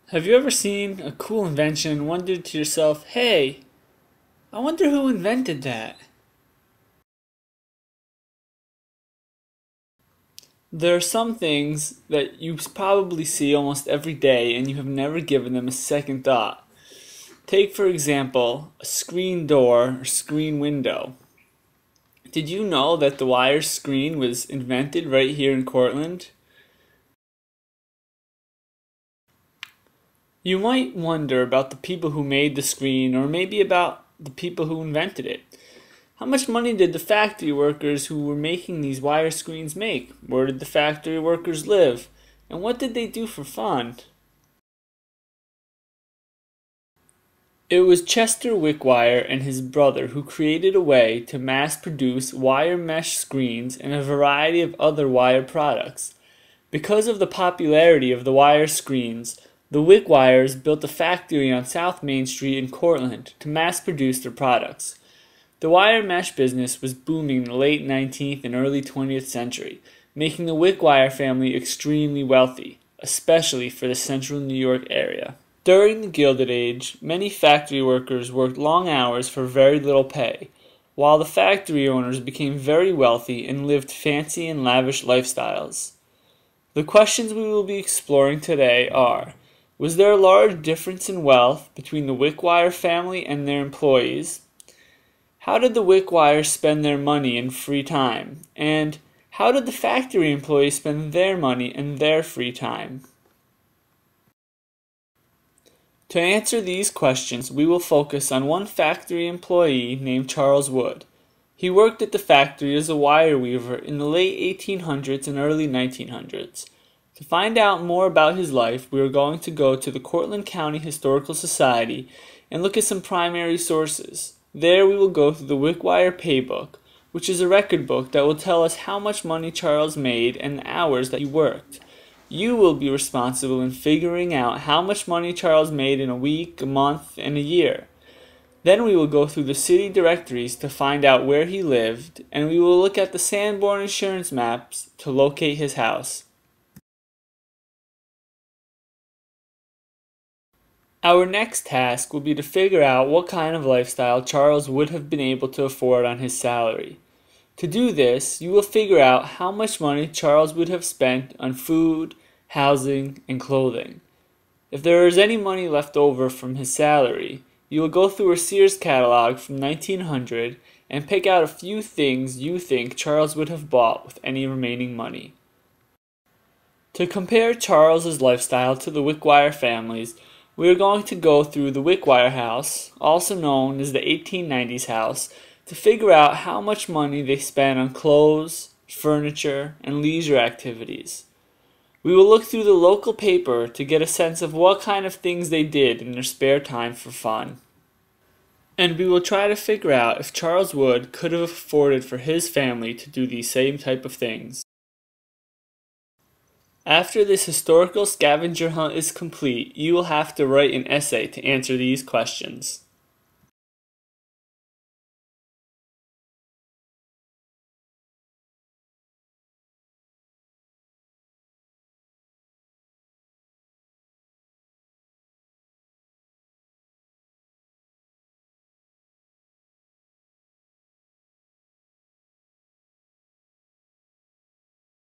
Have you ever seen a cool invention and wondered to yourself, hey, I wonder who invented that? There are some things that you probably see almost every day and you have never given them a second thought. Take, for example, a screen door or screen window. Did you know that the wire screen was invented right here in Cortland? You might wonder about the people who made the screen, or maybe about the people who invented it. How much money did the factory workers who were making these wire screens make? Where did the factory workers live? And what did they do for fun? It was Chester Wickwire and his brother who created a way to mass produce wire mesh screens and a variety of other wire products. Because of the popularity of the wire screens, the Wickwires built a factory on South Main Street in Cortland to mass produce their products. The wire mesh business was booming in the late 19th and early 20th century, making the Wickwire family extremely wealthy, especially for the central New York area. During the Gilded Age, many factory workers worked long hours for very little pay, while the factory owners became very wealthy and lived fancy and lavish lifestyles. The questions we will be exploring today are: was there a large difference in wealth between the Wickwire family and their employees? How did the Wickwires spend their money and free time? And how did the factory employees spend their money and their free time? To answer these questions, we will focus on one factory employee named Charles Wood. He worked at the factory as a wire weaver in the late 1800s and early 1900s. To find out more about his life, we are going to go to the Cortland County Historical Society and look at some primary sources. There we will go through the Wickwire Paybook, which is a record book that will tell us how much money Charles made and the hours that he worked. You will be responsible in figuring out how much money Charles made in a week, a month, and a year. Then we will go through the city directories to find out where he lived, and we will look at the Sanborn insurance maps to locate his house. Our next task will be to figure out what kind of lifestyle Charles would have been able to afford on his salary. To do this, you will figure out how much money Charles would have spent on food, housing, and clothing. If there is any money left over from his salary, you will go through a Sears catalog from 1900 and pick out a few things you think Charles would have bought with any remaining money. To compare Charles's lifestyle to the Wickwire family's, we are going to go through the Wickwire house, also known as the 1890s house, to figure out how much money they spent on clothes, furniture, and leisure activities. We will look through the local paper to get a sense of what kind of things they did in their spare time for fun. And we will try to figure out if Charles Wood could have afforded for his family to do these same type of things. After this historical scavenger hunt is complete, you will have to write an essay to answer these questions.